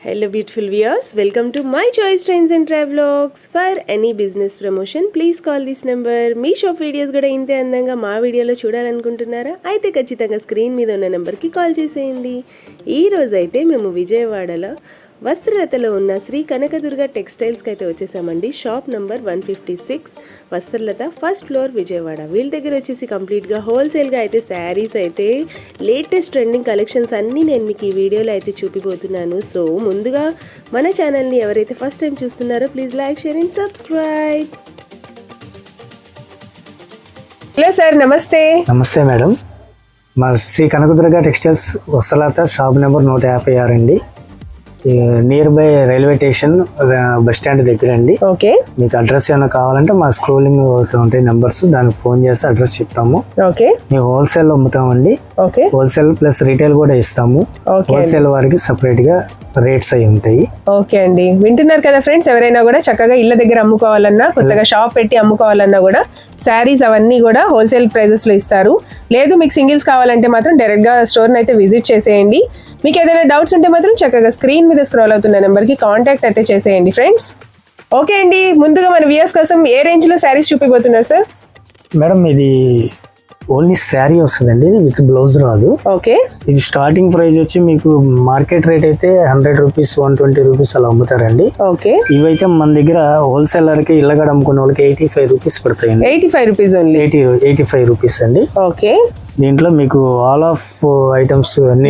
Hello beautiful viewers, welcome to my choice trends and travelogs. For any business promotion please call this number. Me shop videos కూడా ఇంతే అందంగా మా వీడియోలో చూడాలనుకుంటున్నారా? అయితే ఖచ్చితంగా స్క్రీన్ మీద ఉన్న నెంబర్కి కాల్ చేసేయండి. ఈ రోజు అయితే మేము విజయవాడలో వస్త్రలతలో ఉన్న శ్రీ కనకదుర్గ టెక్స్టైల్స్కి అయితే వచ్చేసామండి. Shop number 156 Vastralatha first floor Vijayawada. వీళ్ళ దగ్గర వచ్చేసి కంప్లీట్గా హోల్సేల్గా అయితే శారీస్ అయితే లేటెస్ట్ ట్రెండింగ్ కలెక్షన్స్ అన్నీ నేను మీకు ఈ వీడియోలో అయితే చూపిపోతున్నాను. సో ముందుగా మన ఛానల్ని ఎవరైతే ఫస్ట్ టైం చూస్తున్నారో please like, share and subscribe. Hello sir, నమస్తే. నమస్తే మేడం. మా Shri Kanakadurga textiles Vastralatha shop number 156 అండి. Near by railway station bus stand దగ్గర అండి. ఓకే, మీకు అడ్రస్ ఏమైనా కావాలంటే మా స్క్రోలింగ్ ఉంటాయి నెంబర్స్, దానికి ఫోన్ చేస్తే అడ్రస్ చెప్తాము. ఓకే, మేము హోల్సేల్ అమ్ముతామండి. ఓకే, హోల్సేల్ ప్లస్ రీటైల్ కూడా ఇస్తాము. హోల్సేల్ వారికి సపరేట్ గా రేట్స్ అయి ఉంటాయి. ఓకే అండి, వింటున్నారు కదా ఫ్రెండ్స్. ఎవరైనా కూడా చక్కగా ఇళ్ళ దగ్గర అమ్ముకోవాలన్నా, కొత్తగా షాప్ పెట్టి అమ్ముకోవాలన్నా కూడా శారీస్ అవన్నీ కూడా హోల్సేల్ ప్రైజెస్ లో ఇస్తారు. లేదు మీకు సింగిల్స్ కావాలంటే మాత్రం డైరెక్ట్ గా స్టోర్ అయితే విజిట్ చేసేయండి. మీకు ఏదైనా డౌట్స్ ఉంటే మాత్రం చక్కగా స్క్రీన్ మీద స్క్రోల్ అవుతున్న నెంబర్కి కాంటాక్ట్ అయితే చేసేయండి ఫ్రెండ్స్. ఓకే అండి, ముందుగా మన వ్యూయర్స్ కోసం ఏ రేంజ్ లో శారీస్ చూపిపోతున్నారు సార్? మేడం ఇది ఓన్లీ శారీ వస్తుందండి, విత్ బ్లౌజ్ రాదు. ఓకే, ఇది స్టార్టింగ్ ప్రైస్ వచ్చి మీకు మార్కెట్ రేట్ అయితే 100 రూపీస్ 120 రూపీస్ అలా అమ్ముతారండి. ఓకే, ఇవైతే మన దగ్గర హోల్సేలర్ కి ఇళ్ళగడ అమ్ముకునే వాళ్ళకి 85 రూపీస్ పడతాయండి. 85 రూపీస్ ఓన్లీ. 85 రూపీస్ అండి. ఓకే, దీంట్లో మీకు ఆల్ ఆఫ్ ఐటమ్స్ అన్ని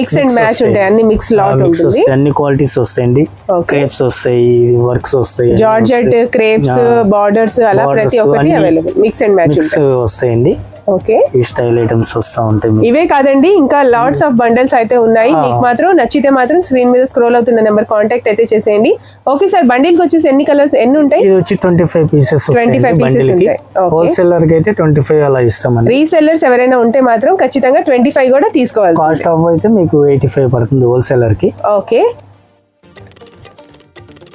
మిక్స్ అండ్ మ్యాచ్ ఉంటాయి, అన్ని మిక్స్ లాట్ ఉంటుంది. అన్ని క్వాలిటీస్ వస్తాయండి. క్రేప్స్ వస్తాయి, వర్క్స్ వస్తాయి, జార్జెట్, క్రేప్స్, బార్డర్స్ అలా ప్రతి ఒక్కటి అవైలబుల్ మిక్స్ అండ్ మ్యాచ్ వస్తాయండి. ఓకే, ఈ స్టైల్ ఐటమ్స్ వస్తా ఉంటాయి. ఇవే కాదండి, ఇంకా లాట్స్ ఆఫ్ బండల్స్ అయితే ఉన్నాయి. మీకు మాత్రం నచ్చితే మాత్రం స్క్రీన్ మీద స్క్రోల్ అవుతున్న నెంబర్ కాంటాక్ట్ అయితే చేసేయండి. ఓకే సార్, బండిల్ కి వచ్చేసి ఎన్ని కలర్స్ ఎన్ని ఉంటాయి? ఇది వచ్చి 25 పీసెస్. 25 పీసెస్ ఉంటాయి. హోల్సేలర్ కి అయితే 25 అలా ఇస్తామండి. రీసెల్లర్స్ ఎవరైనా ఉంటే మాత్రం ఖచ్చితంగా 25 కూడా తీసుకోవాలి. కాస్ట్ ఆఫ్ అయితే మీకు 85 పడుతుంది హోల్సేలర్ కి. ఓకే,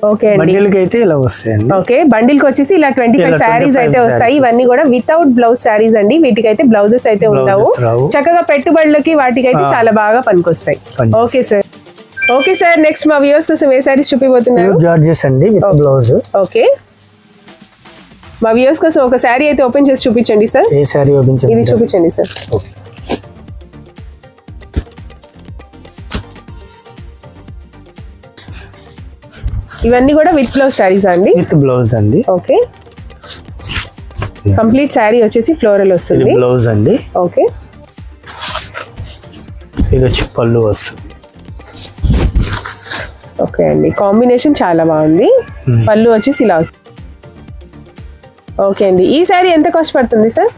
ఓకే అండి, బండిల్ కి అయితే ఇలా వస్తాయండి. ఓకే, బండిల్ కి వచ్చేసి ఇలా 25 శారీస్ అయితే వస్తాయి. ఇవన్నీ కూడా వితౌట్ బ్లౌజ్ శారీస్ అండి. వీటికైతే బ్లౌజెస్ అయితే ఉండవు. చక్కగా పెట్టుబడులకి వాటికైతే చాలా బాగా పనికొస్తాయి. Okay sir. Okay sir, next మా వ్యూవర్స్ కోసం ఏ శారీస్ చూపిపోతున్నారు? జార్జెస్ అండి విత్ బ్లౌజ్. ఓకే, మా వ్యూవర్స్ కోసం ఒక శారీ అయితే ఓపెన్ చేసి చూపించండి సార్. ఏ శారీ ఓపెన్ చేయండి? ఇది చూపించండి సార్. ఇవన్నీ కూడా విత్ బ్లౌజ్ శారీస్ అండి. విత్ బ్లౌజ్ అండి. ఓకే, కంప్లీట్ శారీ వచ్చేసి ఫ్లోరల్ వస్తుంది. బ్లౌజ్ అండి. ఓకే, ఇది వచ్చి పళ్ళు వస్తుంది. ఓకే అండి, కాంబినేషన్ చాలా బాగుంది. పళ్ళు వచ్చేసి ఇలా వస్తుంది. ఓకే అండి, ఈ శారీ ఎంత కాస్ట్ పడుతుంది సార్?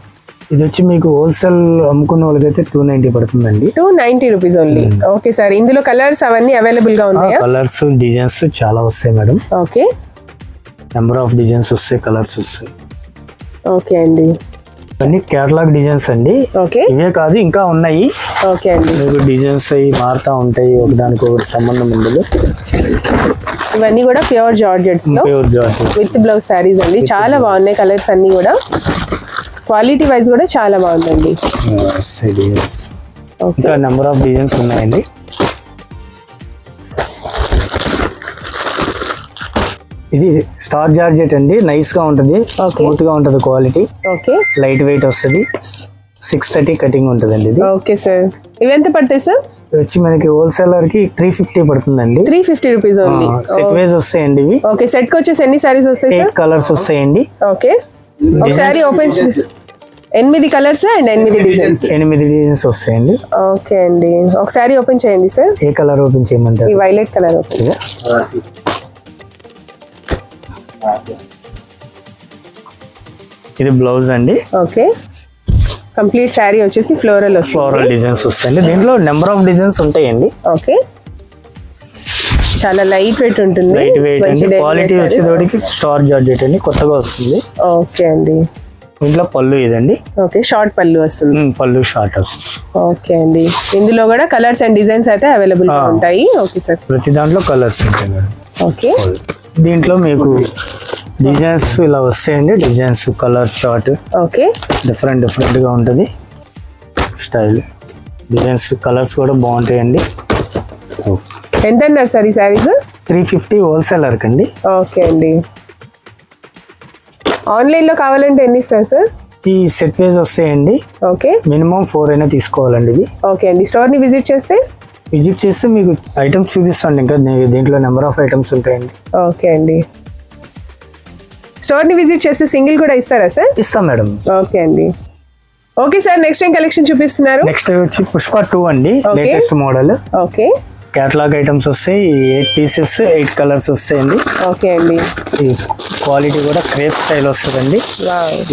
ఇది వచ్చి మీకు హోల్సేల్ అమ్ముకున్న వాళ్ళకైతే 290 పడుతుందండి. 290 రూపీస్ ఓన్లీ. ఓకే సార్, ఇందులో కలర్స్ అవన్నీ అవైలబుల్ గా ఉన్నాయా? కలర్స్ డిజైన్స్ చాలా వస్తాయి madam. Okay, number of designs వస్తాయి, కలర్స్ వస్తాయి. ఓకే అండి, అన్ని కేటలాగ్ డిజైన్స్ అండి. ఓకే, ఇవే కాదు ఇంకా ఉన్నాయి. ఓకే అండి, మీకు డిజైన్స్ అవి మారుతా ఉంటాయి, ఒకదానికి ఒకటి సంబంధం ఉండదు. ఇవన్నీ కూడా ప్యూర్ జార్జెట్స్ లో విత్ బ్లౌజ్ శారీస్ అండి. చాలా బాగున్నాయి కలర్స్ అన్ని కూడా. క్వాలిటీ వైజ్ కూడా చాలా బాగుందండి. ఇంకా నెంబర్ ఆఫ్ డిజైన్స్ ఉన్నాయండి. ఇది స్టార్ జార్జెట్ అండి, నైస్ గా ఉంటది, స్మూత్ గా ఉంటది క్వాలిటీ. ఓకే, లైట్ వెయిట్ వస్తుంది. 630 కటింగ్ ఉంటదండి ఇది. ఓకే సార్, ఇవి ఎంత పడతాయి సార్? వచ్చి మనకి హోల్సేలర్ కి 350 పడుతుందండి. 350 రూపీస్ ఓన్లీ. సెట్ వైజ్ వస్తాయండి ఇవి. ఓకే, సెట్ కి వచ్చేసి ఎన్ని సారీస్ వస్తాయి? 8 కలర్స్ వస్తాయండి. ఓకే, ఒకసారి open 8 colours and 8 designs. 8 designs వస్తాయండి. ఓకే అండి, ఒకసారి ఓపెన్ చేయండి సార్. ఏ కలర్ ఓపెన్ చేయమంటారు? ఈ వైలెట్ కలర్ ఓపెన్. ఇది బ్లౌజ్ అండి. ఓకే, కంప్లీట్ శారీ వచ్చేసి ఫ్లోరల్ వస్తుంది. ఫ్లోరల్ డిజైన్స్ వస్తాయండి. దీంట్లో నెంబర్ ఆఫ్ డిజైన్స్ ఉంటాయండి. ఓకే, చాలా లైట్ వెయిట్ ఉంటుంది. లైట్ వెయిట్ అండి. క్వాలిటీ వచ్చేటప్పటికి స్టార్ జార్జెట్ అండి, కొత్తగా వస్తుంది. ఓకే అండి, ఇంట్లో పళ్ళు ఇదండి. ఓకే, షార్ట్ పళ్ళు వస్తుంది. పళ్ళు షార్ట్ వస్తుంది. ఓకే అండి, ఇందులో కూడా కలర్స్ అండ్ డిజైన్స్ అయితే అవైలబుల్ గా ఉంటాయి. ఓకే సార్, ప్రతి దాంట్లో కలర్స్ ఉంటాయి మేడం. ఓకే, దీంట్లో మీకు డిజైన్స్ ఇలా వస్తాయండి. Designs colour chart. Okay, different గా ఉంటుంది స్టైల్. డిజైన్స్ కలర్స్ కూడా బాగుంటాయండి. ఎంత అన్నారు సార్ ఈ శారీస్? 350 హోల్సేలర్ కండి. ఓకే అండి. ఆన్లైన్లో కావాలంటే ఎన్ని ఇస్తారు సార్? ఈ సెట్ వైజ్ వస్తాయండి. ఓకే, మినిమం 4 అయినా తీసుకోవాలండి ఇది. ఓకే అండి. స్టోర్ని విజిట్ చేస్తే మీకు ఐటమ్స్ చూపిస్తాండి. ఇంకా దీంట్లో నెంబర్ ఆఫ్ ఐటమ్స్ ఉంటాయండి. ఓకే అండి. స్టోర్ని విజిట్ చేస్తే సింగిల్ కూడా ఇస్తారా సార్? ఇస్తాం మేడం. ఓకే అండి. ఓకే సార్, నెక్స్ట్ ఏం కలెక్షన్ చూపిస్తున్నారు? నెక్స్ట్ వచ్చి పుష్ప 2 అండి, Okay. Latest model. Okay, catalogue items వస్తాయి. 8 పీసెస్ 8 కలర్స్ వస్తాయండి. ఓకే అండి. ఈ క్వాలిటీ కూడా క్రేప్ స్టైల్ వస్తుందండి.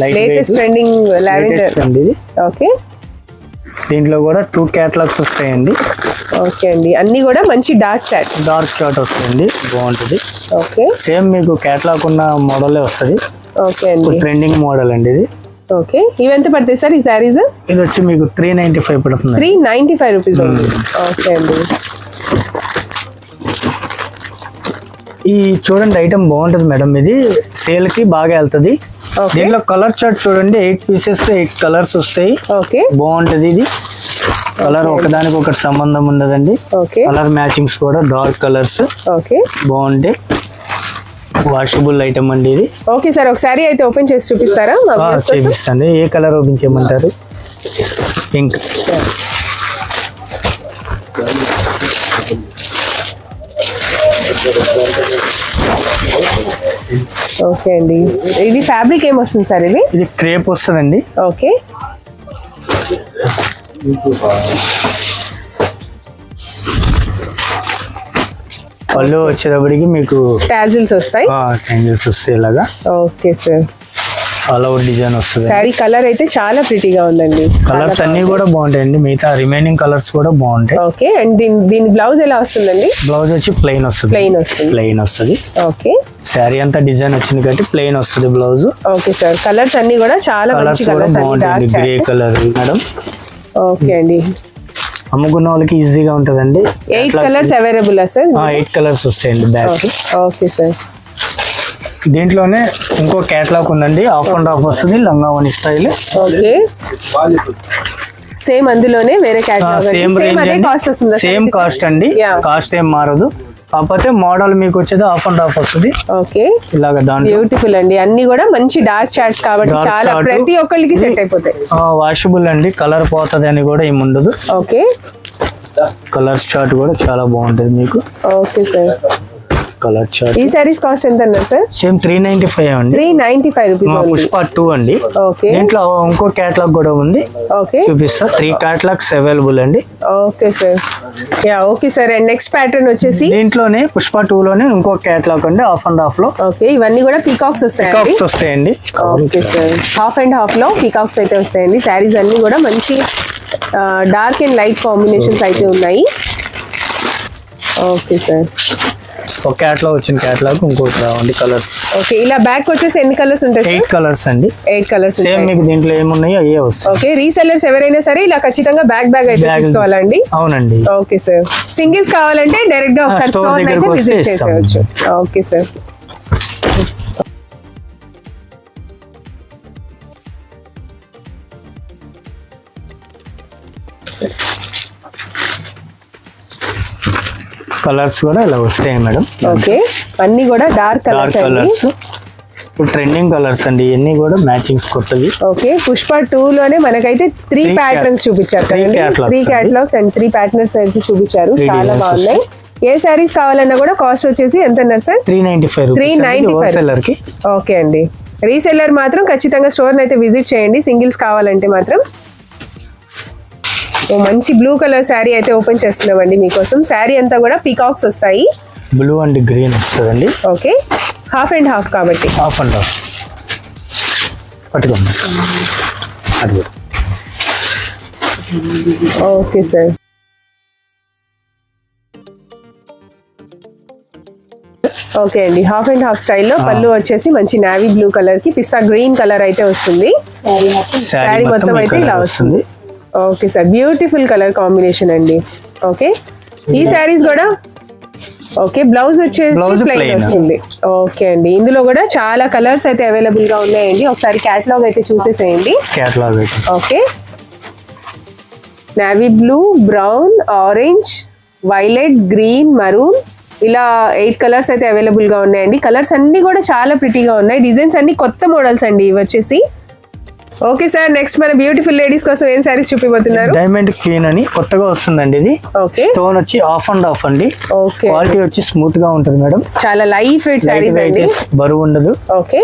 Light latest weight. Trending lavender. Latest అండి ఇది. ఓకే, దీంట్లో కూడా 2 కేటలాగ్స్ వస్తాయండి. ఓకే అండి. అన్ని కూడా మంచి డార్క్ చాట్. డార్క్ షార్ట్ వస్తుంది, బాగుంటుంది. ఓకే, సేమ్ మీకు కేటలాగ్ ఉన్న మోడలే వస్తుంది. ఓకే అండి. ట్రెండింగ్ మోడల్ అండి ఇది. ఓకే, ఇవి ఎంత పడతాయి సార్ ఈ శారీస్? ఇది వచ్చి మీకు 395 పడుతుంది. 395 రూపీస్ ఉంది. ఓకే అండి. ఈ చూడండి ఐటమ్ బాగుంటుంది మేడం, ఇది సేల్ కి బాగా వెళ్తుంది. ఓకే, దీంట్లో కలర్ చార్ట్ చూడండి, 8 పీసెస్ 8 కలర్స్ వస్తాయి. ఓకే, బాగుంటది ఇది. కలర్ ఒకదానికి ఒకటి సంబంధం ఉండదండి. ఓకే, కలర్ మ్యాచింగ్స్ కూడా డార్క్ కలర్స్ ఓకే, బాగుంటాయి. వాషబుల్ ఐటమ్ అండి ఇది. ఓకే సార్, ఒకసారి అయితే ఓపెన్ చేసి చూపిస్తారా? చేపిస్తాండి. ఏ కలర్ ఓపెన్ చేయమంటారు? పింక్. ఓకే అండి. ఇది ఫ్యాబ్రిక్ ఏమొస్తుంది సార్? ఇది క్రేప్ వస్తుందండి. ఓకే, పళ్ళు వచ్చేటప్పటికి మీకు టాజిల్స్ వస్తాయి. ట్యాంగిల్స్ వస్తాయి ఇలాగా. Okay sir. All over design వస్తుంది. శారీ కలర్ అయితే చాలా ప్రిటీగా ఉందండి. కలర్స్ అన్ని కూడా బాగుంటాయండి, మిగతా రిమైనింగ్ కలర్స్ కూడా బాగుంటాయి. ఓకే, అండ్ దీని బ్లౌజ్ ఎలా వస్తుందండి? బ్లౌజ్ వచ్చి ప్లెయిన్ వస్తుంది. ప్లెయిన్ వస్తుంది. ఓకే, శారీ అంతా డిజైన్ వచ్చింది కాబట్టి ప్లెయిన్ వస్తుంది బ్లౌజ్. Okay sir. కలర్స్ అన్ని కూడా చాలా మంచి కలర్స్. బాగుంటాయి. Grey colour madam. ఓకే అండి. అమ్ముకున్న వాళ్ళకి ఈజీగా ఉంటుందండి. 8 కలర్స్ అవైలబుల్ సార్? 8 కలర్స్ వస్తాయండి బ్యాక్. Okay sir. దీంట్లోనే ఇంకో కేటలాగ్ ఉందండి, ఆఫ్ అండ్ ఆఫ్ వస్తుంది, లంగావని స్టైల్. ఓకే, సేమ్ అందులోనే వేరే కేటలాగ్. సేమ్ రేంజ్ కాస్ట్ వస్తుందా? సేమ్ కాస్ట్ అండి, కాస్ట్ ఏం మారదు. కాకపోతే మోడల్ మీకు వచ్చేది ఆఫ్ అండ్ ఆఫ్ వస్తుంది. ఓకే, ఇలాగ దాంట్లో బ్యూటిఫుల్ అండి. అన్ని కూడా మంచి డార్క్ చార్ట్స్ కాబట్టి చాలా ప్రతి ఒక్కరికి సెట్ అయిపోతాయి. వాషబుల్ అండి, కలర్ పోతుంది అని కూడా ఏమి ఉండదు. ఓకే, కలర్ చార్ట్ కూడా చాలా బాగుంటుంది మీకు. Okay sir. Colour chart. ఈ సారీస్ కాస్ట్ ఎంత అన్నారు సార్? సేమ్ 395 అండి. 395 రూపీస్. పుష్ప 2 అండి. ఓకే, దీంట్లో ఇంకో కేటలాగ్ కూడా ఉంది. ఓకే, చూపిస్తా. 3 కేటలాగ్స్ అవైలబుల్ అండి. Okay sir. Okay sir. And next pattern వచ్చేసి దీంట్లోనే పుష్ప 2 లోనే ఇంకో కేటలాగ్ అండి, ఆఫ్ అండ్ హాఫ్ లో. ఓకే, ఇవన్నీ కూడా పీకాక్స్ వస్తాయండి. Okay sir. Half and half లో పీకాక్స్ అయితే వస్తాయండి. శారీస్ అన్ని కూడా మంచి డార్క్ అండ్ లైట్ కాంబినేషన్స్ అయితే ఉన్నాయి. Okay sir. ఒక కేటలాగ్ వచ్చిన కేటలాగ్ ఇంకోటి రావండి కలర్స్. ఓకే, ఇలా బ్యాక్ వచ్చేసి ఎన్ని కలర్స్ ఉంటాయి? 8 కలర్స్ అండి. 8 కలర్స్. సేమ్ మీకు దీంట్లో ఏమున్నాయో అయ్యే వస్తాయి. ఓకే, రీసెల్లర్స్ ఎవరైనా సరే ఇలా ఖచ్చితంగా బ్యాగ్ అయితే తీసుకోవాలండి. అవునండి. Okay sir. సింగిల్స్ కావాలంటే డైరెక్ట్ గా ఒకసారి స్టోర్ అయితే విజిట్ చేసేయచ్చు. Okay sir. కలర్స్ కూడా ఇలా వస్తాయి మేడం. ఓకే, అన్ని కూడా డార్క్ కలర్స్. ఇప్పుడు ట్రెండింగ్ కలర్స్ అండి, ఇవన్నీ కూడా మ్యాచింగ్స్ కొత్తవి. ఓకే, పుష్ప 2 లోనే మనకైతే 3 ప్యాటర్న్స్ చూపించారు కదండి. 3 కేటలాగ్స్ అండ్ 3 ప్యాటర్న్స్ అయితే చూపించారు. చాలా బాగున్నాయి. ఏ శారీస్ కావాలన్నా కూడా కాస్ట్ వచ్చేసి ఎంత అన్నారు సార్? 395. ఓకే అండి. రీసెల్లర్ మాత్రం ఖచ్చితంగా స్టోర్ అయితే విజిట్ చేయండి, సింగిల్స్ కావాలంటే మాత్రం. మంచి బ్లూ కలర్ శారీ అయితే ఓపెన్ చేస్తున్నామండి మీకోసం. శారీ అంతా కూడా పీకాక్స్ వస్తాయి. బ్లూ అండ్ గ్రీన్ వస్తుందండి. ఓకే, హాఫ్ అండ్ హాఫ్ కాబట్టి. హాఫ్ అండ్ హాఫ్ పట్టుకోండి. Okay sir. ఓకే అండి, హాఫ్ అండ్ హాఫ్ స్టైల్లో పళ్ళు వచ్చేసి మంచి నావీ బ్లూ కలర్ కి పిస్తా గ్రీన్ కలర్ అయితే వస్తుంది. శారీ మొత్తం అయితే ఇలా వస్తుంది. Okay sir, beautiful colour combination అండి. ఓకే, ఈ శారీస్ కూడా ఓకే బ్లౌజ్ వచ్చేసి ప్లెయిన్ వస్తుంది. ఓకే అండి, ఇందులో కూడా చాలా కలర్స్ అయితే అవైలబుల్ గా ఉన్నాయండి. ఒకసారి క్యాటలాగ్ అయితే చూసేసేయండి. Catalogue okay, navy blue, brown, orange, violet, green, maroon, ఇలా 8 కలర్స్ అయితే అవైలబుల్ గా ఉన్నాయండి. కలర్స్ అన్ని కూడా చాలా ప్రిటీగా ఉన్నాయి. డిజైన్స్ అన్ని కొత్త మోడల్స్ అండి ఇవి వచ్చేసి. ఓకే సార్, నెక్స్ట్ మన బ్యూటిఫుల్ లేడీస్ కోసం ఏం సారీస్ చూపిపోతున్నారు? డైమండ్ క్వీన్ అని కొత్తగా వస్తుందండి ఇది. ఓకే, స్టోన్ వచ్చి ఆఫ్ అండ్ ఆఫ్ అండి. ఓకే, క్వాలిటీ వచ్చి స్మూత్ గా ఉంటుంది మేడం. చాలా లైట్ వెయిట్ సారీస్ అండి, బరువు ఉండదు. ఓకే,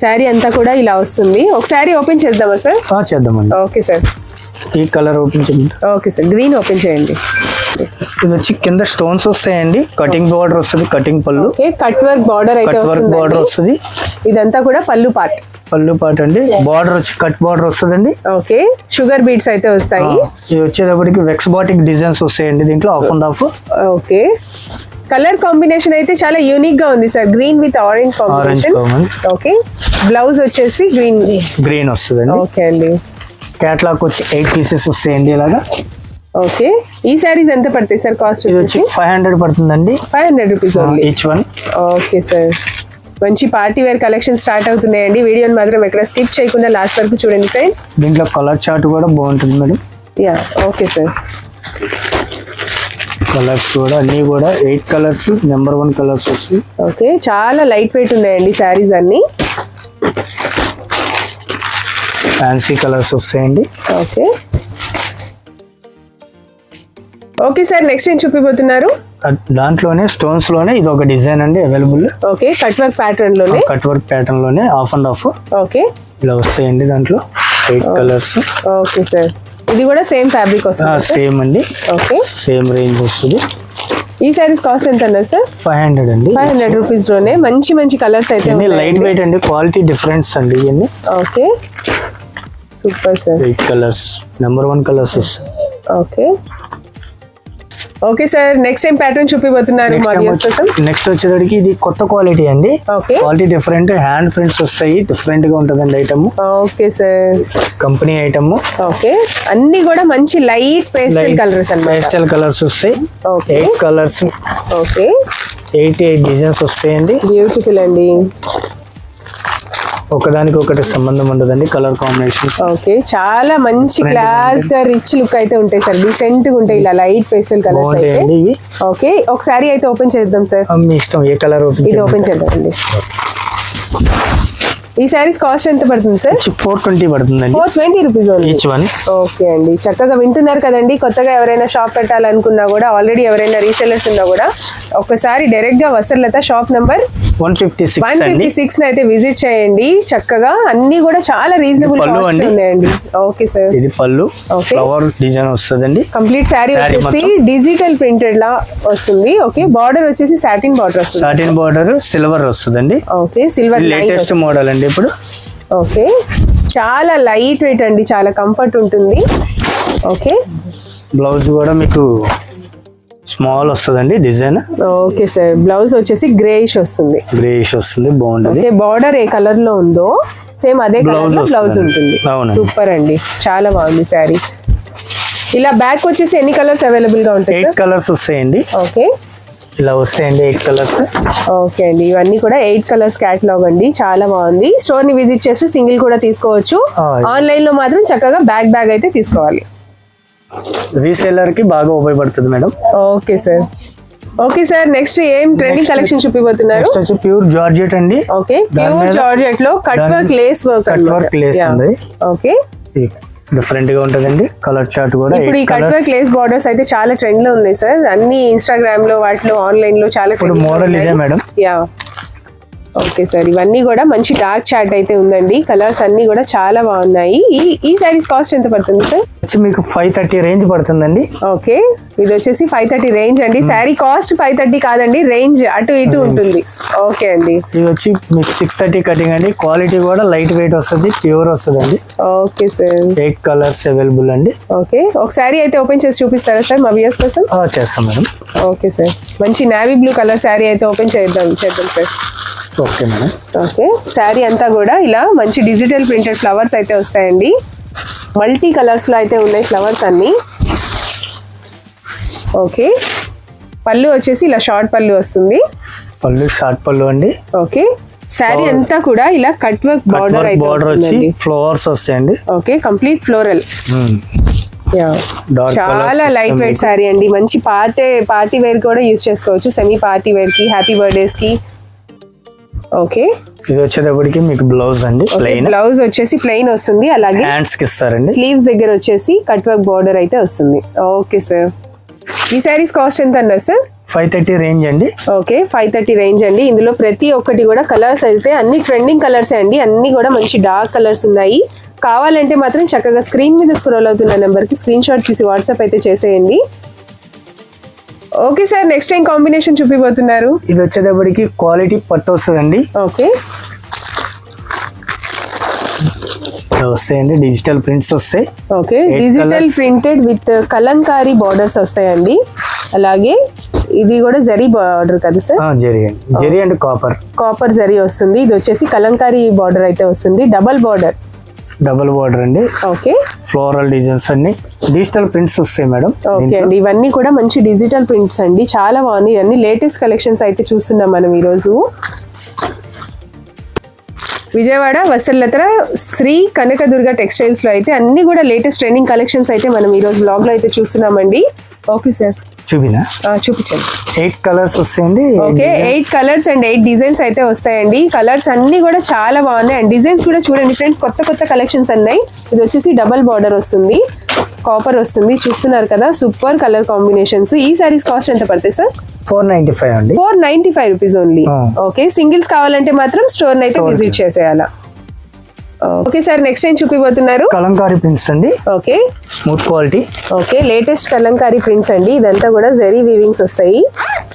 శారీ అంతా కూడా ఇలా వస్తుంది. ఒకసారి ఓపెన్ చేద్దామా సార్? చేద్దామండి. ఓకే సార్, ఈ కలర్ ఓపెన్ చేయండి. ఓకే సార్, గ్రీన్ ఓపెన్ చేయండి. ఇది వచ్చి కింద స్టోన్స్ వస్తాయండి. కటింగ్ బార్డర్ వస్తుంది, కటింగ్ పళ్ళు. ఓకే, కట్ వర్క్ బార్డర్ అయితే కట్ వర్క్ బార్డర్ వస్తుంది. ఇదంతా కూడా పళ్ళు పార్ట్. పళ్ళు పార్ట్ అండి. బార్డర్ వచ్చి కట్ బార్డర్ వస్తుందండి. ఓకే, షుగర్ బీడ్స్ అయితే వస్తాయి. ఇది వచ్చేటప్పటికి వెక్స్ బాటిక్ డిజైన్స్ వస్తాయండి దీంట్లో, of and of. Okay, colour combination అయితే చాలా యూనిక్ గా ఉంది sir, green with orange combination. Okay, blouse వచ్చేసి గ్రీన్ వస్తుందండి. ఓకే అండి. క్యాట్లాగ్ వచ్చి 8 పీసెస్ వస్తాయండి ఇలాగా. ఓకే, ఈ సారీస్ ఎంత పడతాయి సార్ కాస్ట్? ఇది వచ్చి 500 పడుతుందండి. 500 rupees each one. Okay sir, మంచి పార్టీ వేర్ కలెక్షన్ స్టార్ట్ అవుతున్నాయండి. వీడియోని మాత్రం ఎక్కడ స్కిప్ చేయకుండా లాస్ట్ వరకు చూడండి ఫ్రెండ్స్. దీంట్లో కలర్ చార్ట్ కూడా బాగుంటుంది madam. Yeah, okay sir. Colours కూడా అన్ని కూడా 8 కలర్స్, నెంబర్ 1 కలర్స్ వస్తాయి. ఓకే, చాలా లైట్ వెయిట్ ఉన్నాయండి సారీస్ అన్ని. ఫ్యాన్సీ కలర్స్ వస్తాయండి. ఓకే, ఓకే సార్, నెక్స్ట్ ఏం చూపిపోతున్నారు? దాంట్లోనే స్టోన్స్ లోనే ఇది ఒక డిజైన్ అండి available. Okay, cut work pattern లోనే. కట్ వర్క్ ప్యాటర్న్ లోనే ఆఫ్ అండ్ ఆఫ్. ఓకే, ఇలా వస్తాయండి దాంట్లో 8 కలర్స్. ఓకే సార్, ఇది కూడా సేమ్ ఫ్యాబ్రిక్ వస్తుంది? సేమ్ అండి. ఓకే, సేమ్ రేంజ్ వస్తుంది. ఈ సారీస్ కాస్ట్ ఎంత అన్నారు సార్? 500 అండి. 500 రూపీస్ లోనే మంచి మంచి కలర్స్ అయితే లైట్ వెయిట్ అండి, క్వాలిటీ డిఫరెన్స్ అండి ఇవన్నీ. Okay, super sir. 8 colours, number 1 colours వస్తాయి. Okay, okay sir, next time pattern చూపిపోతున్నారు మా వ్యూయర్స్ కోసం. నెక్స్ట్ వచ్చేసరికి ఇది కొత్త క్వాలిటీ అండి. Okay, quality different, hand prints వస్తాయి, డిఫరెంట్ గా ఉంటుందండి item. Okay sir, company item. Okay, అన్ని కూడా మంచి లైట్ పేస్టల్ కలర్స్ అన్నమాట. పేస్టల్ కలర్స్ వస్తాయి. Okay, 8 colours. ఓకే, 8 డిజైన్స్ వస్తాయండి. బ్యూటిఫుల్ అండి. ఒకదానికి ఒకటి సంబంధం ఉండదండి కలర్ కాంబినేషన్. ఓకే, చాలా మంచి క్లాస్ గా రిచ్ లుక్ అయితే ఉంటాయి సార్, డీసెంట్ గా ఉంటాయి ఇలా లైట్ పేస్టల్ కలర్స్ అయితే. ఓకే, ఒకసారి అయితే ఓపెన్ చేద్దాం సార్. మీ ఇష్టం, ఏ కలర్ ఓపెన్. ఇది ఓపెన్ చేద్దామండి. ఈ సారీస్ కాస్ట్ ఎంత పడుతుంది సార్? 420 పడుతుందండి. 420 రూపీస్ ఈచ్ వన్. ఓకే అండి, చక్కగా వింటున్నారు కదండి. కొత్తగా ఎవరైనా షాప్ పెట్టాలనుకున్నా కూడా, ఆల్రెడీ ఎవరైనా రీసెల్లర్స్ ఉన్నా కూడా ఒకసారి డైరెక్ట్ గా వసర్లత షాప్ నంబర్ 156 అయితే విజిట్ చేయండి. చక్కగా అన్ని కూడా చాలా రీజనబుల్ ఉన్నాయండి. ఓకే సార్, ఇది పళ్ళు. ఫ్లవర్ డిజైన్ వస్తుందండి. కంప్లీట్ సారీ వచ్చేసి డిజిటల్ ప్రింటెడ్ లా వస్తుంది. ఓకే, బార్డర్ వచ్చేసి సాటిన్ బార్డర్ వస్తుంది. సాటిన్ బార్డర్ సిల్వర్ వస్తుందండి. ఓకే, సిల్వర్ లేటెస్ట్ మోడల్ అండి ఇప్పుడు. ఓకే, చాలా లైట్ వెయిట్ అండి, చాలా కంఫర్ట్ ఉంటుంది. ఓకే, బ్లౌజ్ కూడా మీకు స్మాల్ వస్తుందండి డిజైన్. ఓకే సార్, బ్లౌజ్ వచ్చేసి గ్రేయిష్ వస్తుంది. గ్రేయిష్ వస్తుంది, బాగుంటుంది. ఓకే, బార్డర్ ఏ కలర్ లో ఉందో సేమ్ అదే కలర్ లో బ్లౌజ్ ఉంటుంది. సూపర్ అండి, చాలా బాగుంది శారీ. ఇలా బ్యాక్ వచ్చేసి ఎన్ని కలర్స్ అవైలబుల్ గా ఉంటాయి? 8 కలర్స్ వస్తాయండి. ఓకే, ఇలా వస్తాయండి 8 కలర్స్. ఓకే అండి, ఇవన్నీ కూడా 8 కలర్స్ క్యాటలాగ్ అండి, చాలా బాగుంది. స్టోర్ ని విజిట్ చేసి సింగిల్ కూడా తీసుకోవచ్చు. ఆన్లైన్ లో మాత్రం చక్కగా బ్యాగ్ అయితే తీసుకోవాలి. రీసేలర్ కి బాగా ఉపయోగపడుతుంది madam. Okay sir. Okay sir, next ఏం ట్రెండింగ్ కలెక్షన్ చూపిపోతున్నారు? నెక్స్ట్ వచ్చి ప్యూర్ జార్జెట్ అండి. ఓకే, ప్యూర్ జార్జెట్ లో cut work lace work. Cut work lace ఉంది. ఓకే, డిఫరెంట్ గా ఉంటదండి. కలర్ చార్ట్ కూడా. ఇప్పుడు ఈ కట్ వర్క్ లేస్ బార్డర్స్ అయితే చాలా ట్రెండ్ లో ఉన్నాయి సార్, అన్ని ఇన్స్టాగ్రామ్ లో వాటిలో ఆన్లైన్ లో చాలా. ఇప్పుడు మోడల్ ఇదే మేడం. యా, ఓకే సార్, ఇవన్నీ కూడా మంచి డార్క్ చార్ట్ అయితే ఉందండి. కలర్స్ అన్ని కూడా చాలా బాగున్నాయి. ఈ సారీస్ కాస్ట్ ఎంత పడుతుంది సార్? మీకు 530 రేంజ్ పడుతుందండి. ఓకే, ఇది వచ్చేసి 530 రేంజ్ అండి. శారీ కాస్ట్ 530 కాదండి, రేంజ్ అటు ఇటు ఉంటుంది. ఓకే అండి, ఇది వచ్చి మీకు 630 కటింగ్ అండి. క్వాలిటీ కూడా లైట్ వెయిట్ వస్తుంది, ప్యూర్ వస్తుంది అండి. ఓకే సార్, 8 కలర్స్ అవైలబుల్ అండి. ఓకే, ఒక శారీ అయితే ఓపెన్ చేసి చూపిస్తారా సార్ మా వ్యూయర్స్ కోసం? చేస్తాం మేడం. ఓకే సార్, మంచి నావీ బ్లూ కలర్ శారీ అయితే ఓపెన్ చేద్దాం sir. Okay madam. Okay, sari అంతా కూడా ఇలా మంచి డిజిటల్ ప్రింటెడ్ ఫ్లవర్స్ అయితే వస్తాయండి. మల్టీ కలర్స్ లో అయితే ఉన్నాయి ఫ్లవర్స్ అన్ని. ఓకే, పళ్ళు వచ్చేసి ఇలా షార్ట్ పళ్ళు వస్తుంది. పళ్ళు షార్ట్ పళ్ళు అండి. ఓకే, శారీ అంతా కూడా ఇలా కట్ వర్క్ బార్డర్ అయితే వచ్చి ఫ్లవర్స్ వస్తాయండి. Okay, complete floral. డార్క్ చాలా లైట్ వెయిట్ శారీ అండి. మంచి పార్టీ వేర్ కూడా యూజ్ చేసుకోవచ్చు, సెమీ పార్టీ వేర్ కి, హ్యాపీ బర్త్డేస్ కి. ఓకే, ఇది వచ్చేటప్పటికి మీకు బ్లౌజ్ అండి, ప్లెయిన్ బ్లౌజ్ వచ్చేసి ప్లెయిన్ వస్తుంది. అలాగే హ్యాండ్స్ కి ఇస్తారండి. స్లీవ్స్ దగ్గర వచ్చేసి కట్ వర్క్ బార్డర్ అయితే వస్తుంది. ఓకే సార్, ఈ శారీస్ కాస్ట్ ఎంత అన్నారు సార్? 530 రేంజ్ అండి. ఓకే, 530 రేంజ్ అండి. ఇందులో ప్రతి ఒక్కటి కూడా కలర్స్ అయితే అన్ని ట్రెండింగ్ కలర్స్ అండి. అన్ని కూడా మంచి డార్క్ కలర్స్ ఉన్నాయి. కావాలంటే మాత్రం చక్కగా స్క్రీన్ మీద స్క్రోల్ అవుతున్న నెంబర్ కి స్క్రీన్ షాట్ తీసి వాట్సాప్ అయితే చేసేయండి. Okay sir, next time combination చూపిపోతున్నారు. ఇది వచ్చేటప్పటికి క్వాలిటీ పట్టు వస్తుందండి. ఓకే, వస్తాయండి, డిజిటల్ ప్రింట్స్ వస్తాయి. Okay, digital printed with Kalamkari borders వస్తాయండి. అలాగే ఇది కూడా జరీ బార్డర్ కదా sir? Zari and copper zari వస్తుంది. ఇది వచ్చేసి కలంకారీ బార్డర్ అయితే వస్తుంది, డబల్ బార్డర్ అండి. ఓకే, ఫ్లోరల్ డిజైన్స్ అన్ని డిజిటల్ ప్రింట్స్ వస్తాయి మేడం. ఓకే అండి, ఇవన్నీ కూడా మంచి డిజిటల్ ప్రింట్స్ అండి, చాలా బాగుంది. ఇవన్నీ లేటెస్ట్ కలెక్షన్స్ అయితే చూస్తున్నాం మనం ఈరోజు. విజయవాడ వస్త్రలత శ్రీ కనకదుర్గ టెక్స్టైల్స్ లో అయితే అన్ని కూడా లేటెస్ట్ ట్రెండింగ్ కలెక్షన్స్ అయితే మనం ఈ రోజు బ్లాగ్ లో అయితే చూస్తున్నామండి. ఓకే సార్, చూపించండి. 8 కలర్స్ వస్తాయండి. ఓకే, 8 కలర్స్ అండ్ 8 డిజైన్స్ అయితే వస్తాయండి. కలర్స్ అన్ని కూడా చాలా బాగున్నాయి అండ్ డిజైన్స్ కూడా చూడండి ఫ్రెండ్స్, కొత్త కలెక్షన్స్ అన్నాయి. ఇది వచ్చేసి డబల్ బార్డర్ వస్తుంది, కాపర్ వస్తుంది, చూస్తున్నారు కదా, సూపర్ కలర్ కాంబినేషన్స్. ఈ సారీస్ కాస్ట్ ఎంత పడతాయి సార్? 495 అండి. 495 రూపీస్ ఓన్లీ. ఓకే, సింగిల్స్ కావాలంటే మాత్రం స్టోర్ అయితే విజిట్ చేసేయాలా. ఓకే సార్, నెక్స్ట్ టైం చూపిపోతున్నారు కలంకారీ ప్రింట్స్ అండి. Okay, smooth quality. Okay, latest Kalamkari prints అండి. ఇదంతా కూడా జరీ వీవింగ్స్ వస్తాయి.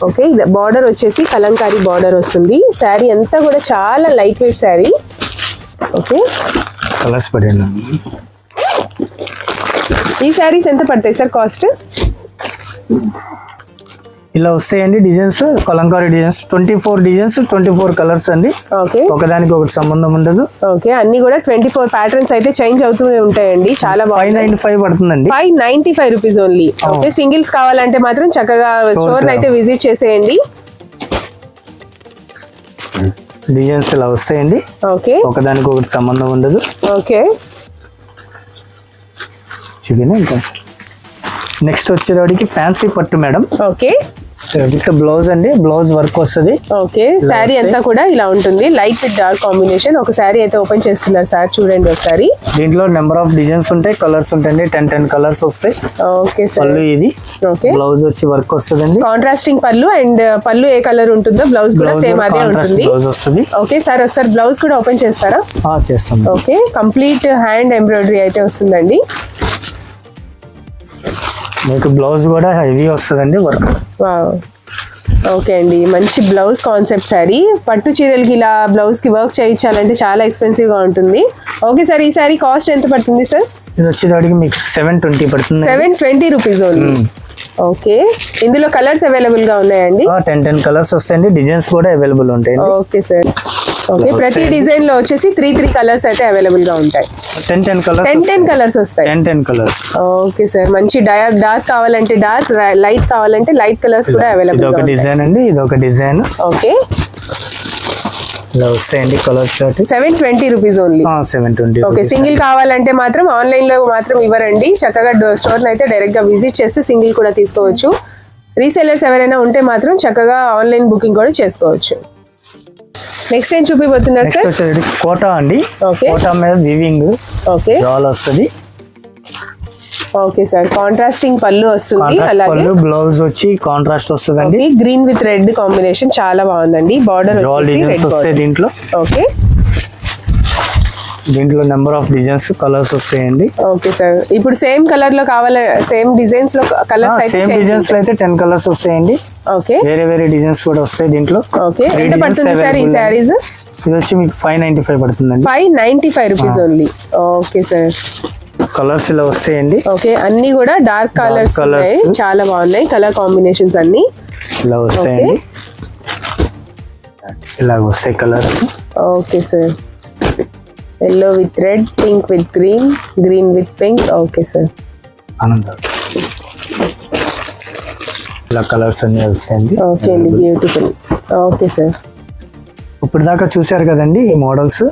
ఓకే, బార్డర్ వచ్చేసి కలంకారీ బార్డర్ వస్తుంది. శారీ అంతా కూడా చాలా light weight sari. Okay, colours పడండి. ఈ శారీస్ ఎంత పడతాయి సార్ కాస్ట్? ఇలా వస్తాయండి designs, Kalamkari designs 24 designs, 24 colours అండి. ఓకే, ఒకదానికి ఒకటి సంబంధం ఉండదు. ఓకే, అన్ని కూడా 24 ప్యాటర్న్స్ అయితే చేంజ్ అవుతూనే ఉంటాయండి. చాలా 595 పడుతుందండి. 595 రూపీస్ ఓన్లీ. ఓకే, సింగిల్స్ కావాలంటే మాత్రం చక్కగా స్టోర్ అయితే విజిట్ చేసేయండి. డిజైన్స్ ఇలా వస్తాయండి. ఓకే, ఒకదానికి ఒకటి సంబంధం ఉండదు. ఓకే, చూపినా ఇంకా నెక్స్ట్ వచ్చేవాడికి ఫ్యాన్సీ పట్టు మేడం. ఓకే, విత్ బ్లౌజ్ అండి, బ్లౌజ్ వర్క్ వస్తుంది. ఓకే, శారీ అంతా కూడా ఇలా ఉంటుంది, లైట్ విత్ డార్క్ కాంబినేషన్. ఒక శారీ అయితే ఓపెన్ చేస్తున్నారు సార్, చూడండి ఒకసారి. దీంట్లో నెంబర్ ఆఫ్ డిజైన్స్ ఉంటాయి, కలర్స్ ఉంటాయండి, 10 కలర్స్ వస్తాయి. ఓకే సార్, పళ్ళు ఇది. ఓకే, బ్లౌజ్ వచ్చి వర్క్ వస్తుందండి, కాంట్రాస్టింగ్ పళ్ళు. అండ్ పళ్ళు ఏ కలర్ ఉంటుందో బ్లౌజ్ కూడా సేమ్ అదే ఉంటుంది. బ్లౌజ్ వస్తుంది. ఓకే సార్, ఒకసారి బ్లౌజ్ కూడా ఓపెన్ చేస్తారా? చేస్తాం. ఓకే, కంప్లీట్ హ్యాండ్ ఎంబ్రాయిడరీ అయితే వస్తుందండి. మీకు బ్లౌజ్ కూడా హెవీ వస్తుందండి వర్క్. ఓకే అండి, మంచి బ్లౌజ్ కాన్సెప్ట్ శారీ. పట్టు చీరలకి ఇలా బ్లౌజ్ కి వర్క్ చేయించాలంటే చాలా ఎక్స్పెన్సివ్ గా ఉంటుంది. ఓకే సార్, ఈ శారీ కాస్ట్ ఎంత పడుతుంది సార్? ఇది వచ్చేటికి మీకు 720 పడుతుంది. 720 రూపీస్ ఓన్లీ. ఓకే, ఇందులో కలర్స్ అవైలబుల్ గా ఉన్నాయండి. 10 కలర్స్ వస్తాయండి, డిజైన్స్ కూడా అవైలబుల్ ఉంటాయి. ఓకే సార్, ఓకే, ప్రతి డిజైన్ లో వచ్చేసి 3 కలర్స్ అయితే అవైలబుల్ గా ఉంటాయి. 10 కలర్స్ వస్తాయి. 10 కలర్స్. ఓకే సార్, మంచి డార్క్ కావాలంటే డార్క్, లైట్ కావాలంటే లైట్ కలర్స్ కూడా అవైలబుల్. ఇది ఒక డిజైన్ అండి, ఇది ఒక డిజైన్. ఓకే, ఇలా వస్తాయండి colour chart. 720 rupees only. 720. Okay, single కావాలంటే మాత్రం ఆన్లైన్ లో మాత్రం ఇవ్వరండి, చక్కగా స్టోర్ అయితే డైరెక్ట్ గా విజిట్ చేస్తే సింగిల్ కూడా తీసుకోవచ్చు. రీసెల్లర్స్ ఎవరైనా ఉంటే మాత్రం చక్కగా ఆన్లైన్ బుకింగ్ కూడా చేసుకోవచ్చు. నెక్స్ట్ ఏం చూపిపోతున్నారు సార్? కోటా అండి. కోటా మీద వీవింగ్. ఓకే, జాల్ వస్తుంది. ఓకే సార్, కాంట్రాస్టింగ్ పళ్ళు వస్తుంది. అలాగే బ్లౌజ్ వచ్చి కాంట్రాస్ట్ వస్తుందండి, గ్రీన్ విత్ రెడ్ కాంబినేషన్ చాలా బాగుందండి. బార్డర్ వచ్చేసి దీంట్లో. ఓకే, దీంట్లో నెంబర్ ఆఫ్ డిజైన్స్, కలర్స్ వస్తాయండి. ఓకే సార్, ఇప్పుడు సేమ్ కలర్ లో కావాలి, సేమ్ డిజైన్స్ లో కలర్స్ అయితే సేమ్ డిజైన్స్ లో అయితే 10 కలర్స్ వస్తాయండి. ఓకే, వేరే డిజైన్స్ కూడా వస్తాయి దీంట్లో. ఓకే, ఎంత పడుతుంది సార్ ఈ శారీస్? ఇది వచ్చి మీకు 595 పడుతుందండి. 595 rupees only. Okay sir, colours ఇలా వస్తాయండి. ఓకే, అన్ని కూడా డార్క్ కలర్స్ ఉన్నాయి, చాలా బాగున్నాయి కలర్ కాంబినేషన్స్ అన్ని. ఇలా వస్తాయండి, ఇలా వస్తాయి colours. Okay sir, yellow with red, pink with green, green with pink. Okay sir, ఇలా కలర్స్ అన్ని వస్తాయండి. ఓకే అండి, బ్యూటిఫుల్. ఓకే సార్, ఇప్పుడు దాకా చూసారు కదండి ఈ మోడల్స్.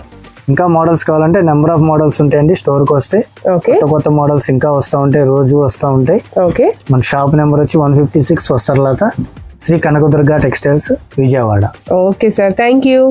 ఇంకా మోడల్స్ కావాలంటే నెంబర్ ఆఫ్ మోడల్స్ ఉంటాయండి స్టోర్కి వస్తే. ఓకే, కొత్త కొత్త మోడల్స్ ఇంకా వస్తూ ఉంటాయి, రోజు వస్తూ ఉంటాయి. ఓకే. మన షాప్ నెంబర్ వచ్చి 156 Vastralatha, Shri Kanakadurga textiles, Vijayawada. Okay sir, thank you.